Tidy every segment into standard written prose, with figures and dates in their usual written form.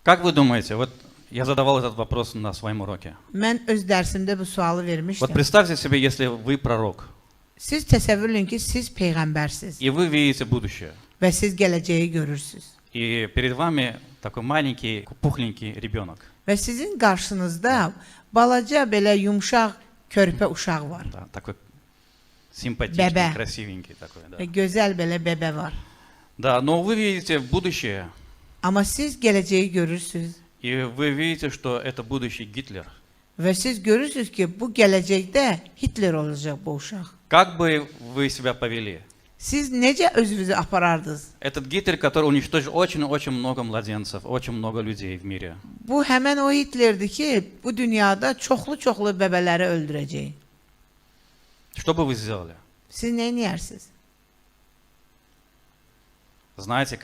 Как вы думаете, вот я задавал этот вопрос на своем уроке. Mən öz dərsimdə bu sualı Вот vermişdim. представьте себе, если вы пророк, Siz təsəvvür edin ki, siz peyğəmbərsiz и вы видите будущее, və siz gələcəyi görürsüz. и перед вами такой маленький, пухленький rебенок. Və sizin qarşınızda balaca belə yumşaq körpə uşaq var. Да, такой симпатичный, Бебе. красивенький такой. Да. Və gözəl belə bəbə var. Да, но вы видите будущее, Amma siz gələcəyi görürsüz и вы видите, что это будущий Гитлер. və siz görürsüz ki, bu gələcəkdə Hitler olacaq bu uşaq. Как бы вы себя повели? Siz necə özünüzü aparardınız? Этот Гитлер, который уничтожил очень-очень много младенцев, очень много людей в мире. Bu həmən o Hitlerdir ki, bu dünyada çoxlu-çoxlu bəbələri öldürəcək. Что бы вы сделали? Siz nə edərsiniz? Знаете,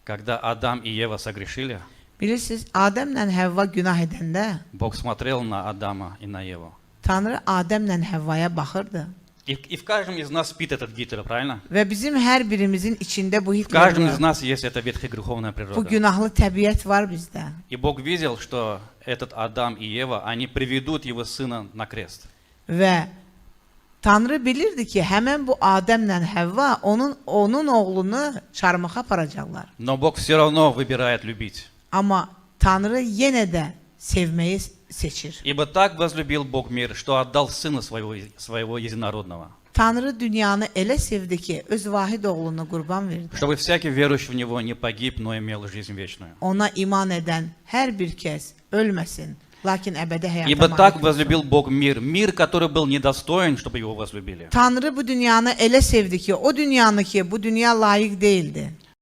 когда Адам и Ева согрешили, Bilirsiniz, Adəmlə Həvva günah edəndə Бог смотрел на Адама и на Еву. Tanrı Adəmlə Həvvaya baxırdı. И в каждом из нас спит этот Гитлер, правильно? Və bizim hər birimizin içində bu В Hitler каждом из var. нас есть эта ветхогреховная Bu природа. günahlı təbiət var bizdə. И Бог видел, что этот Адам и Ева, они приведут его сына на крест. Və Tanrı bilirdi ki, həmən bu Adəmlə Həvva onun oğlunu çarmıxa aparacaqlar. Но Бог все равно выбирает любить. Amma Tanrı yenə də sevməyi seçir. Ибо так возлюбил Бог мир, что отдал Сына Своего Единородного, Tanrı dünyanı elə sevdi ki, öz vahid oğlunu qurban verdi. чтобы всякий верующий в Него не погиб, но имел жизнь вечную. Ona iman edən hər bir kəs ölməsin, lakin əbədi həyata Ибо malik так olsun. возлюбил Бог мир, который был недостоин, чтобы Его возлюбили. Tanrı bu dünyanı elə sevdi ki, o dünyanı ki, bu dünya layiq değildi.